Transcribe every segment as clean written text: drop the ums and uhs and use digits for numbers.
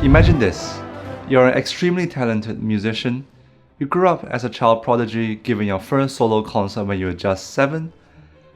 Imagine this. You're an extremely talented musician. You grew up as a child prodigy, giving your first solo concert when you were just 7,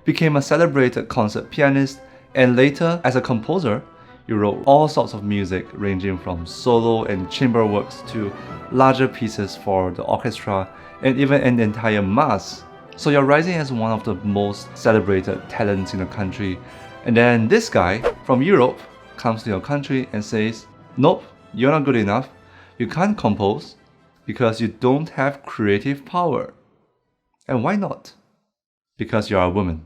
became a celebrated concert pianist, and later, as a composer, you wrote all sorts of music ranging from solo and chamber works to larger pieces for the orchestra and even an entire mass. So you're rising as one of the most celebrated talents in the country. And then this guy from Europe comes to your country and says, nope, you're not good enough. You can't compose because you don't have creative power. And why not? Because you're a woman.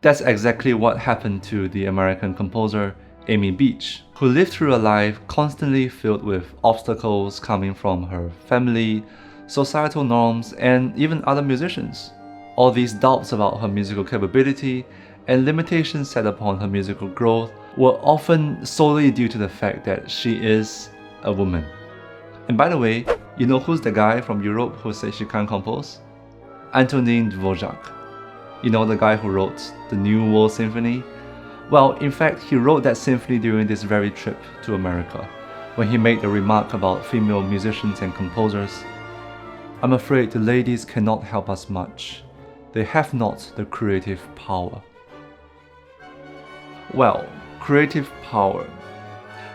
That's exactly what happened to the American composer Amy Beach, who lived through a life constantly filled with obstacles coming from her family, societal norms, and even other musicians. All these doubts about her musical capability and limitations set upon her musical growth were often solely due to the fact that she is a woman. And by the way, you know who's the guy from Europe who says she can't compose? Antonin Dvorak. You know, the guy who wrote the New World Symphony? Well, in fact, he wrote that symphony during this very trip to America, when he made the remark about female musicians and composers. I'm afraid the ladies cannot help us much. They have not the creative power. Well, creative power.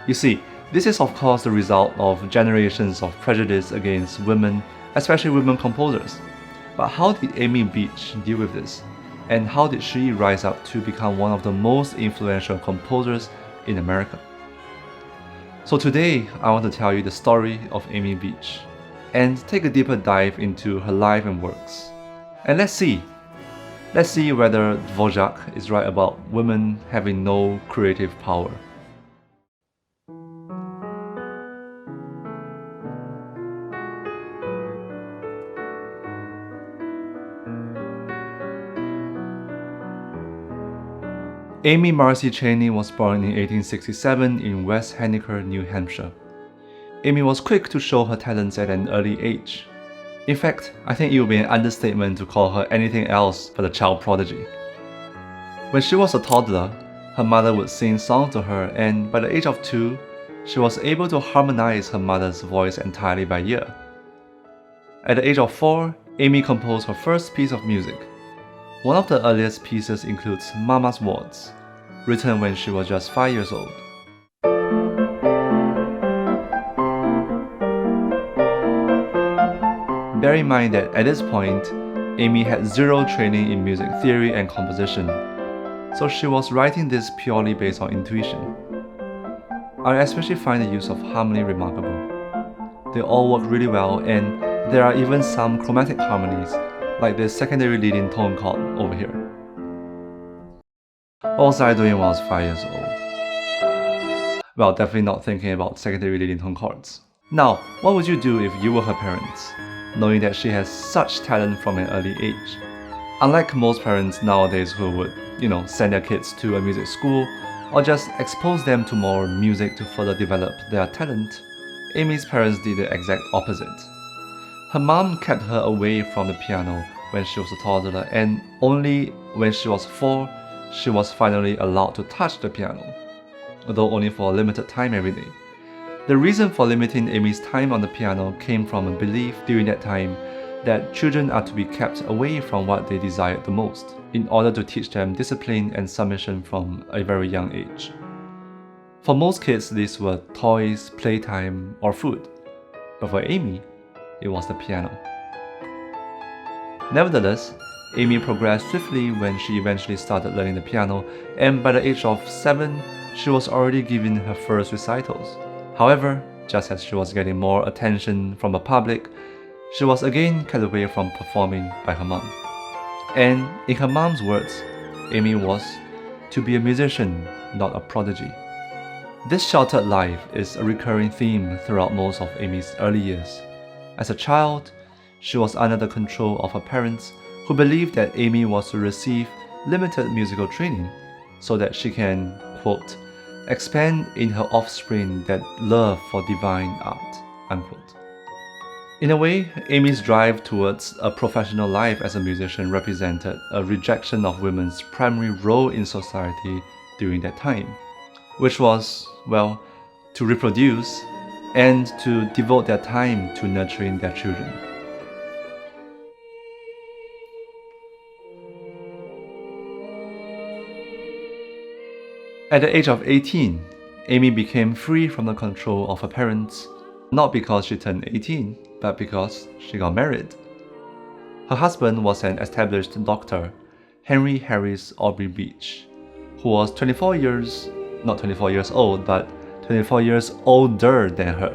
You see, this is of course the result of generations of prejudice against women, especially women composers. But how did Amy Beach deal with this? And how did she rise up to become one of the most influential composers in America? So today, I want to tell you the story of Amy Beach and take a deeper dive into her life and works. And let's see whether Dvorak is right about women having no creative power. Amy Marcy Chaney was born in 1867 in West Henniker, New Hampshire. Amy was quick to show her talents at an early age. In fact, I think it would be an understatement to call her anything else but a child prodigy. When she was a toddler, her mother would sing songs to her, and by the age of 2, she was able to harmonize her mother's voice entirely by ear. At the age of 4, Amy composed her first piece of music. One of the earliest pieces includes Mama's Waltz, written when she was just 5 years old. Bear in mind that at this point, Amy had zero training in music theory and composition, so she was writing this purely based on intuition. I especially find the use of harmony remarkable. They all work really well, and there are even some chromatic harmonies, like this secondary leading tone chord over here. What was I doing when I was 5 years old? Well, definitely not thinking about secondary leading tone chords. Now, what would you do if you were her parents, knowing that she has such talent from an early age? Unlike most parents nowadays who would, send their kids to a music school or just expose them to more music to further develop their talent, Amy's parents did the exact opposite. Her mom kept her away from the piano when she was a toddler, and only when she was 4, she was finally allowed to touch the piano, although only for a limited time every day. The reason for limiting Amy's time on the piano came from a belief during that time that children are to be kept away from what they desired the most, in order to teach them discipline and submission from a very young age. For most kids, these were toys, playtime, or food, but for Amy, it was the piano. Nevertheless, Amy progressed swiftly when she eventually started learning the piano, and by the age of 7, she was already giving her first recitals. However, just as she was getting more attention from the public, she was again kept away from performing by her mom. And in her mom's words, Amy was to be a musician, not a prodigy. This sheltered life is a recurring theme throughout most of Amy's early years. As a child, she was under the control of her parents, who believed that Amy was to receive limited musical training so that she can, quote, expand in her offspring that love for divine art, unquote. In a way, Amy's drive towards a professional life as a musician represented a rejection of women's primary role in society during that time, which was, well, to reproduce, and to devote their time to nurturing their children. At the age of 18, Amy became free from the control of her parents, not because she turned 18, but because she got married. Her husband was an established doctor, Henry Harris Aubrey Beach, who was not 24 years old, but 24 years older than her,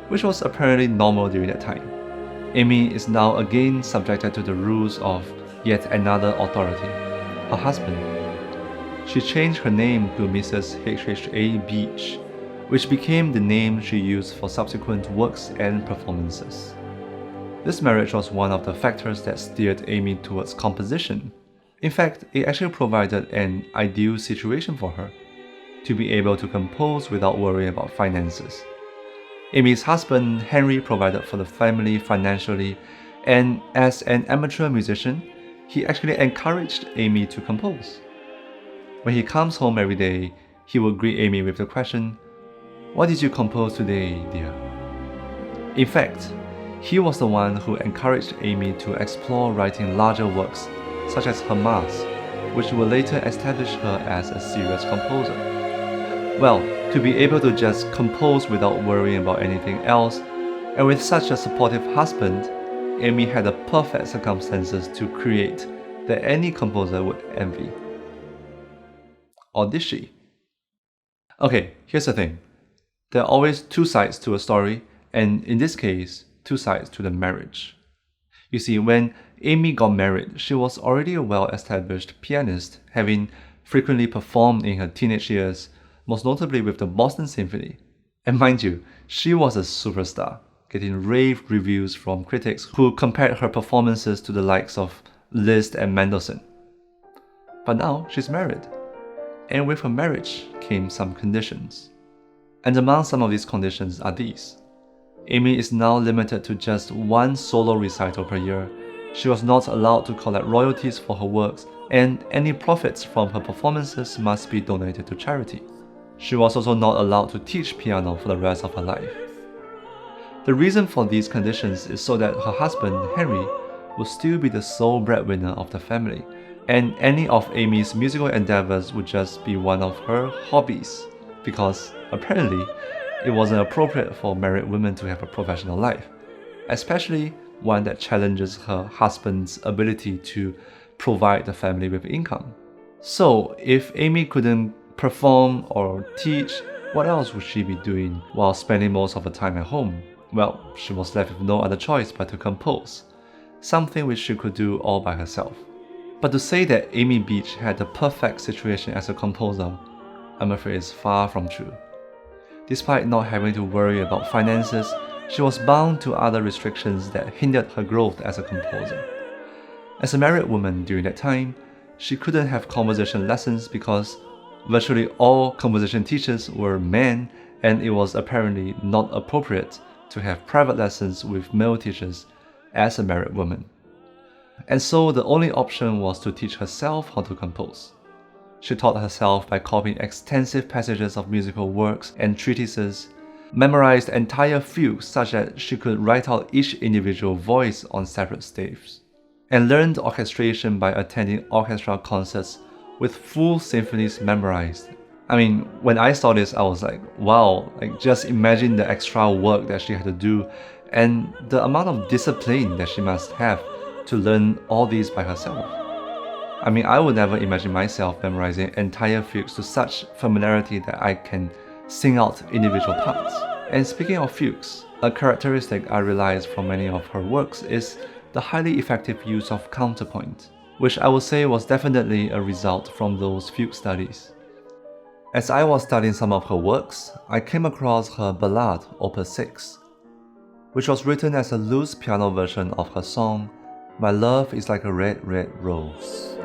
which was apparently normal during that time. Amy is now again subjected to the rules of yet another authority, her husband. She changed her name to Mrs. HHA Beach, which became the name she used for subsequent works and performances. This marriage was one of the factors that steered Amy towards composition. In fact, it actually provided an ideal situation for her, to be able to compose without worrying about finances. Amy's husband, Henry, provided for the family financially, and as an amateur musician, he actually encouraged Amy to compose. When he comes home every day, he would greet Amy with the question, "What did you compose today, dear?" In fact, he was the one who encouraged Amy to explore writing larger works, such as her Mass, which would later establish her as a serious composer. Well, to be able to just compose without worrying about anything else, and with such a supportive husband, Amy had the perfect circumstances to create that any composer would envy. Or did she? Okay, here's the thing. There are always two sides to a story, and in this case, two sides to the marriage. You see, when Amy got married, she was already a well-established pianist, having frequently performed in her teenage years, most notably with the Boston Symphony. And mind you, she was a superstar, getting rave reviews from critics who compared her performances to the likes of Liszt and Mendelssohn. But now she's married, and with her marriage came some conditions. And among some of these conditions are these. Amy is now limited to just one solo recital per year. She was not allowed to collect royalties for her works, and any profits from her performances must be donated to charity. She was also not allowed to teach piano for the rest of her life. The reason for these conditions is so that her husband, Henry, would still be the sole breadwinner of the family, and any of Amy's musical endeavors would just be one of her hobbies, because apparently it wasn't appropriate for married women to have a professional life, especially one that challenges her husband's ability to provide the family with income. So, if Amy couldn't perform or teach, what else would she be doing while spending most of her time at home? Well, she was left with no other choice but to compose, something which she could do all by herself. But to say that Amy Beach had the perfect situation as a composer, I'm afraid is far from true. Despite not having to worry about finances, she was bound to other restrictions that hindered her growth as a composer. As a married woman during that time, she couldn't have composition lessons because virtually all composition teachers were men, and it was apparently not appropriate to have private lessons with male teachers as a married woman. And so the only option was to teach herself how to compose. She taught herself by copying extensive passages of musical works and treatises, memorized entire fugues such that she could write out each individual voice on separate staves, and learned orchestration by attending orchestra concerts with full symphonies memorized. I mean, when I saw this, I was like, wow, just imagine the extra work that she had to do and the amount of discipline that she must have to learn all these by herself. I mean, I would never imagine myself memorizing entire fugues to such familiarity that I can sing out individual parts. And speaking of fugues, a characteristic I realized from many of her works is the highly effective use of counterpoint, which I would say was definitely a result from those fugue studies. As I was studying some of her works, I came across her Ballade, Opus 6, which was written as a loose piano version of her song, My Love is Like a Red, Red Rose.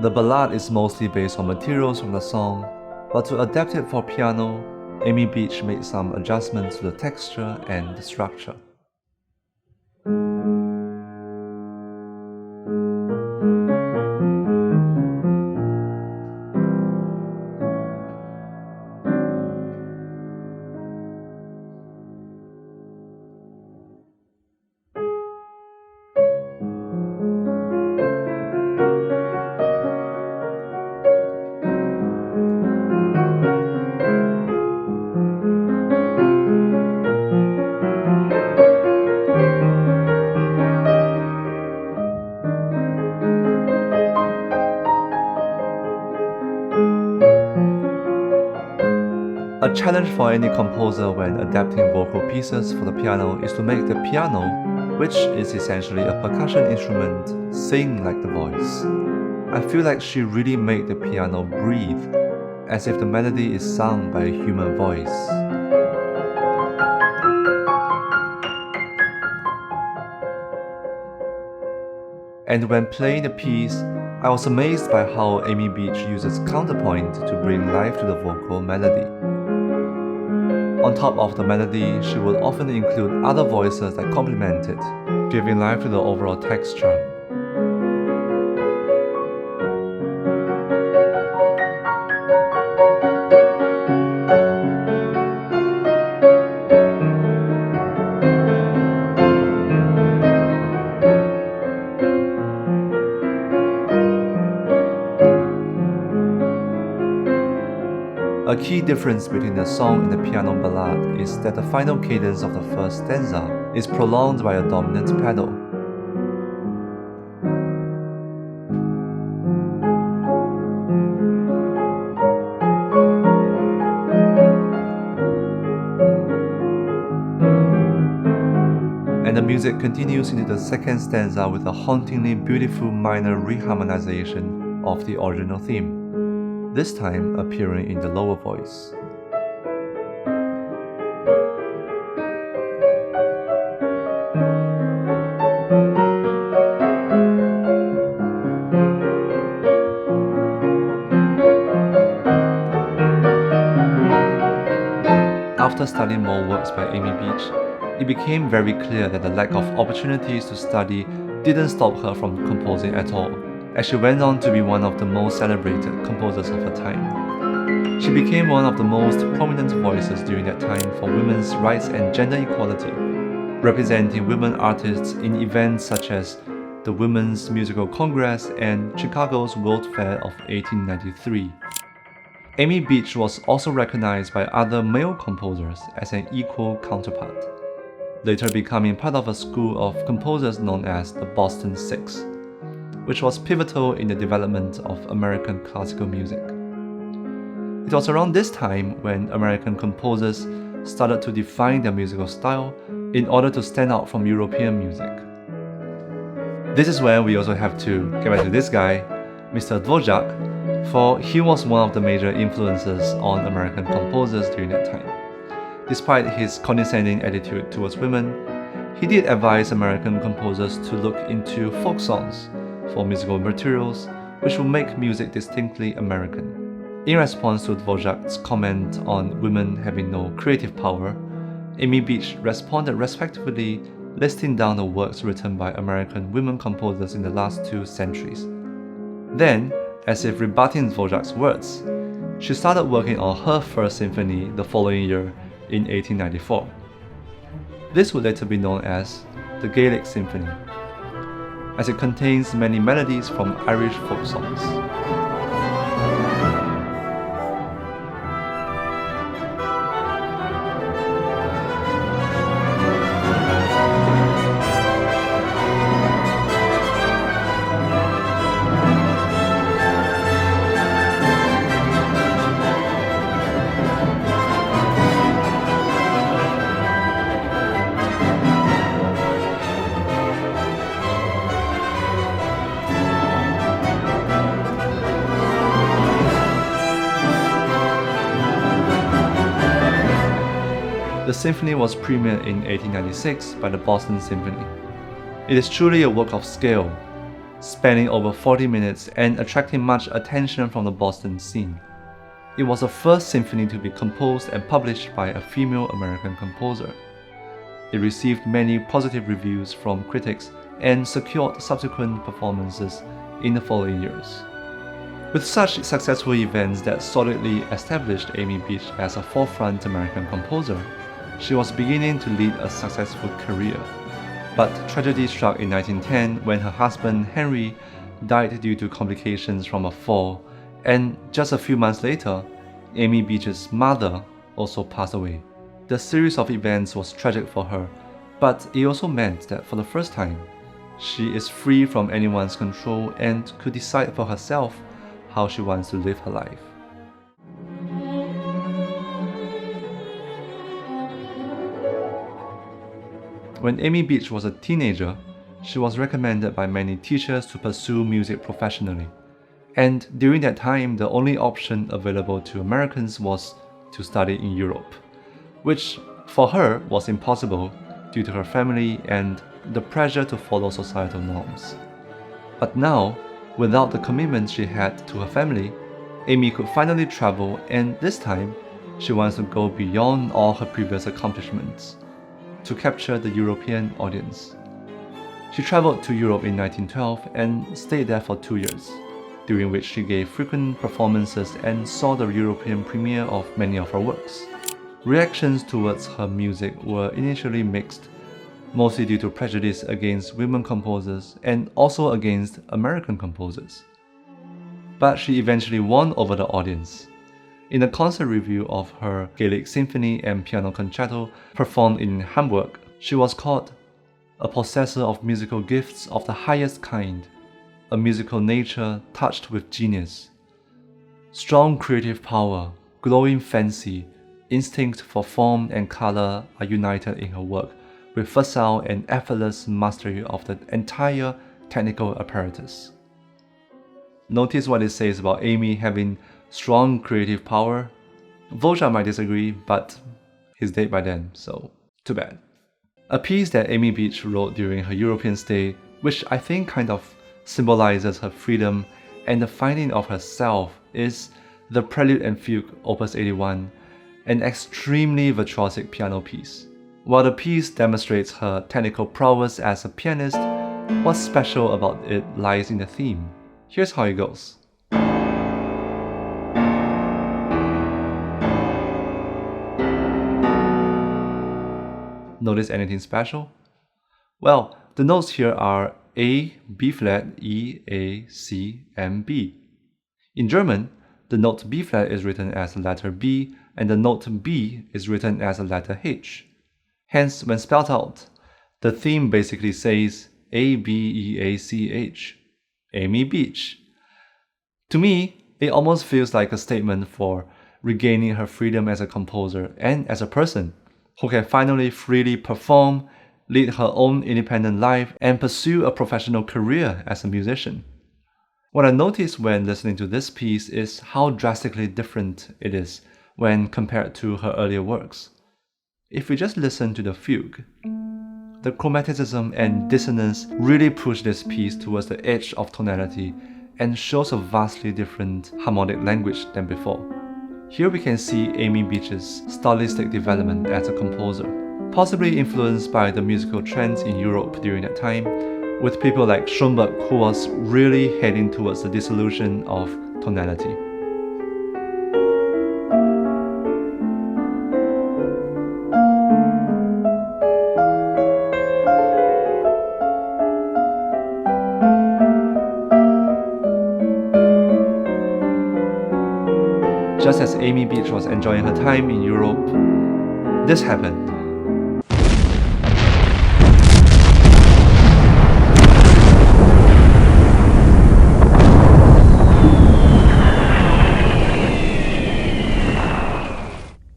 The ballad is mostly based on materials from the song, but to adapt it for piano, Amy Beach made some adjustments to the texture and the structure. A challenge for any composer when adapting vocal pieces for the piano is to make the piano, which is essentially a percussion instrument, sing like the voice. I feel like she really made the piano breathe, as if the melody is sung by a human voice. And when playing the piece, I was amazed by how Amy Beach uses counterpoint to bring life to the vocal melody. On top of the melody, she would often include other voices that complement it, giving life to the overall texture. A key difference between the song and the piano ballad is that the final cadence of the first stanza is prolonged by a dominant pedal. And the music continues into the second stanza with a hauntingly beautiful minor reharmonization of the original theme, this time appearing in the lower voice. After studying more works by Amy Beach, it became very clear that the lack of opportunities to study didn't stop her from composing at all, as she went on to be one of the most celebrated composers of her time. She became one of the most prominent voices during that time for women's rights and gender equality, representing women artists in events such as the Women's Musical Congress and Chicago's World Fair of 1893. Amy Beach was also recognized by other male composers as an equal counterpart, later becoming part of a school of composers known as the Boston Six, which was pivotal in the development of American classical music. It was around this time when American composers started to define their musical style in order to stand out from European music. This is where we also have to get back to this guy, Mr. Dvorak, for he was one of the major influences on American composers during that time. Despite his condescending attitude towards women, he did advise American composers to look into folk songs for musical materials, which will make music distinctly American. In response to Dvorak's comment on women having no creative power, Amy Beach responded respectfully, listing down the works written by American women composers in the last 2 centuries. Then, as if rebutting Dvorak's words, she started working on her first symphony the following year in 1894. This would later be known as the Gaelic Symphony, as it contains many melodies from Irish folk songs. The symphony was premiered in 1896 by the Boston Symphony. It is truly a work of scale, spanning over 40 minutes and attracting much attention from the Boston scene. It was the first symphony to be composed and published by a female American composer. It received many positive reviews from critics and secured subsequent performances in the following years. With such successful events that solidly established Amy Beach as a forefront American composer, she was beginning to lead a successful career. But tragedy struck in 1910 when her husband Henry died due to complications from a fall, and just a few months later, Amy Beach's mother also passed away. The series of events was tragic for her, but it also meant that for the first time, she is free from anyone's control and could decide for herself how she wants to live her life. When Amy Beach was a teenager, she was recommended by many teachers to pursue music professionally. And during that time, the only option available to Americans was to study in Europe, which for her was impossible due to her family and the pressure to follow societal norms. But now, without the commitment she had to her family, Amy could finally travel, and this time, she wants to go beyond all her previous accomplishments to capture the European audience. She traveled to Europe in 1912 and stayed there for 2 years, during which she gave frequent performances and saw the European premiere of many of her works. Reactions towards her music were initially mixed, mostly due to prejudice against women composers and also against American composers. But she eventually won over the audience. In a concert review of her Gaelic Symphony and Piano Concerto performed in Hamburg, she was called a possessor of musical gifts of the highest kind, a musical nature touched with genius. Strong creative power, glowing fancy, instinct for form and color are united in her work, with facile and effortless mastery of the entire technical apparatus. Notice what it says about Amy having strong creative power. Dvorak might disagree, but he's dead by then, so too bad. A piece that Amy Beach wrote during her European stay, which I think kind of symbolizes her freedom and the finding of herself, is the Prelude and Fugue, Opus 81, an extremely virtuosic piano piece. While the piece demonstrates her technical prowess as a pianist, what's special about it lies in the theme. Here's how it goes. Notice anything special? Well, the notes here are A, B flat, E, A, C, and B. In German, the note B flat is written as the letter B, and the note B is written as the letter H. Hence, when spelled out, the theme basically says A, B, E, A, C, H. Amy Beach. To me, it almost feels like a statement for regaining her freedom as a composer and as a person, who can finally freely perform, lead her own independent life, and pursue a professional career as a musician. What I noticed when listening to this piece is how drastically different it is when compared to her earlier works. If we just listen to the fugue, the chromaticism and dissonance really push this piece towards the edge of tonality and shows a vastly different harmonic language than before. Here we can see Amy Beach's stylistic development as a composer, possibly influenced by the musical trends in Europe during that time, with people like Schoenberg, who was really heading towards the dissolution of tonality. Just as Amy Beach was enjoying her time in Europe, this happened.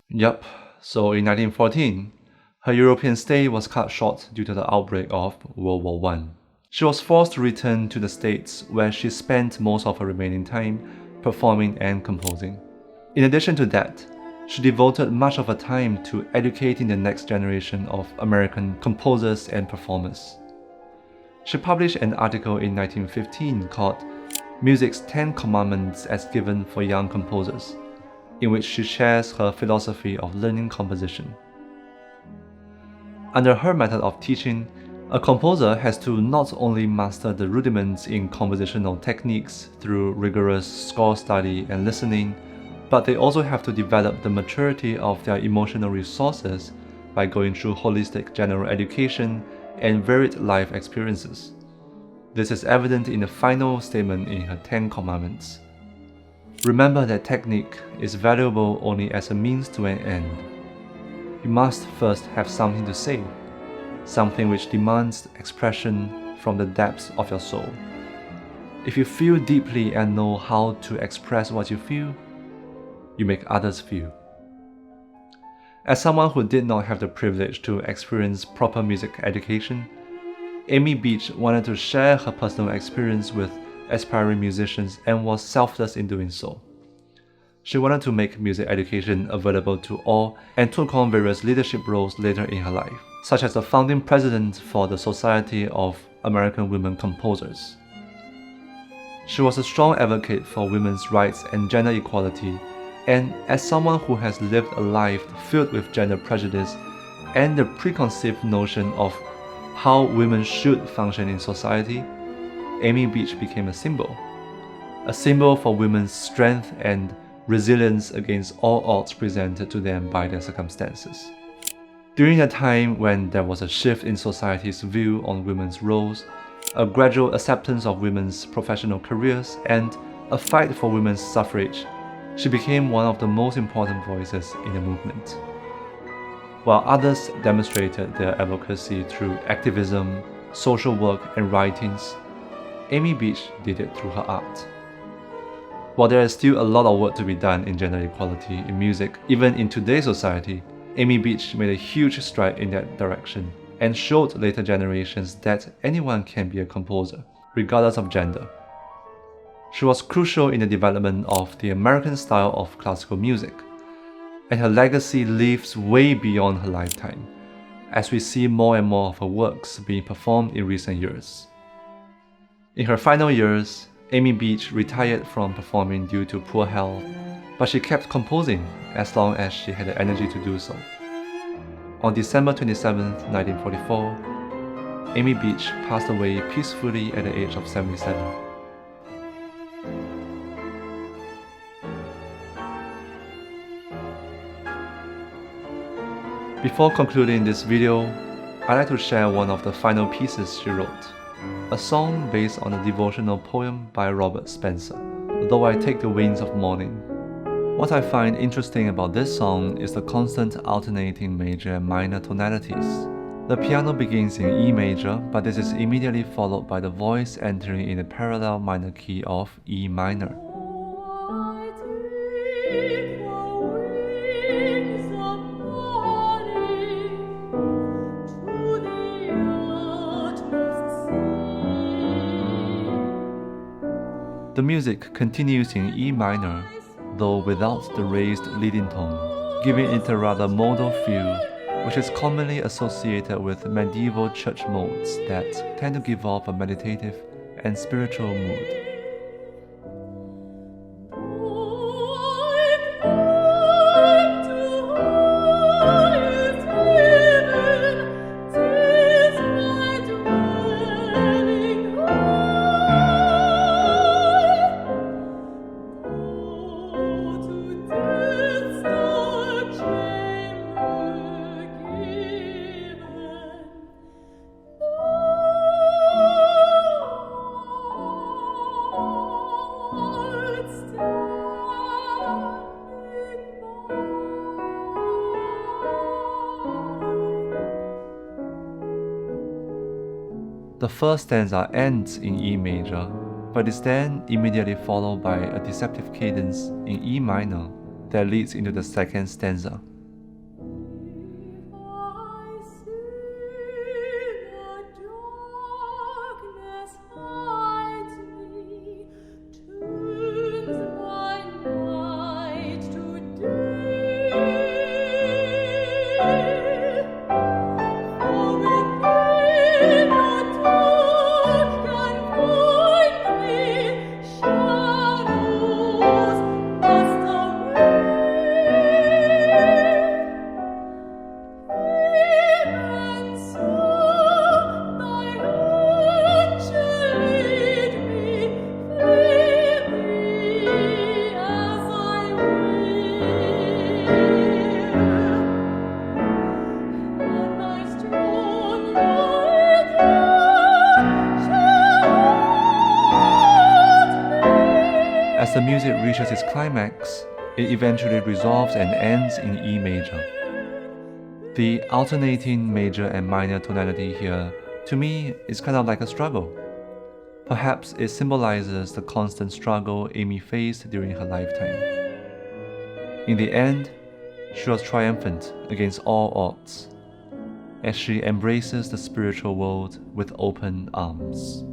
Yup, so in 1914, her European stay was cut short due to the outbreak of World War I. She was forced to return to the States, where she spent most of her remaining time performing and composing. In addition to that, she devoted much of her time to educating the next generation of American composers and performers. She published an article in 1915 called Music's 10 Commandments as Given for Young Composers, in which she shares her philosophy of learning composition. Under her method of teaching, a composer has to not only master the rudiments in compositional techniques through rigorous score study and listening, but they also have to develop the maturity of their emotional resources by going through holistic general education and varied life experiences. This is evident in the final statement in her 10 Commandments. Remember that technique is valuable only as a means to an end. You must first have something to say, something which demands expression from the depths of your soul. If you feel deeply and know how to express what you feel, you make others feel. As someone who did not have the privilege to experience proper music education, Amy Beach wanted to share her personal experience with aspiring musicians and was selfless in doing so. She wanted to make music education available to all and took on various leadership roles later in her life, such as the founding president for the Society of American Women Composers. She was a strong advocate for women's rights and gender equality, and as someone who has lived a life filled with gender prejudice and the preconceived notion of how women should function in society, Amy Beach became a symbol for women's strength and resilience against all odds presented to them by their circumstances. During a time when there was a shift in society's view on women's roles, a gradual acceptance of women's professional careers, and a fight for women's suffrage, she became one of the most important voices in the movement. While others demonstrated their advocacy through activism, social work, and writings, Amy Beach did it through her art. While there is still a lot of work to be done in gender equality in music, even in today's society, Amy Beach made a huge stride in that direction and showed later generations that anyone can be a composer, regardless of gender. She was crucial in the development of the American style of classical music, and her legacy lives way beyond her lifetime, as we see more and more of her works being performed in recent years. In her final years, Amy Beach retired from performing due to poor health, but she kept composing as long as she had the energy to do so. On December 27, 1944, Amy Beach passed away peacefully at the age of 77. Before concluding this video, I'd like to share one of the final pieces she wrote, a song based on a devotional poem by Robert Spencer, Though I Take the Wings of Morning. What I find interesting about this song is the constant alternating major and minor tonalities. The piano begins in E major, but this is immediately followed by the voice entering in the parallel minor key of E minor. The music continues in E minor, though without the raised leading tone, giving it a rather modal feel, which is commonly associated with medieval church modes that tend to give off a meditative and spiritual mood. The first stanza ends in E major, but is then immediately followed by a deceptive cadence in E minor that leads into the second stanza. As the music reaches its climax, it eventually resolves and ends in E major. The alternating major and minor tonality here, to me, is kind of like a struggle. Perhaps it symbolizes the constant struggle Amy faced during her lifetime. In the end, she was triumphant against all odds, as she embraces the spiritual world with open arms.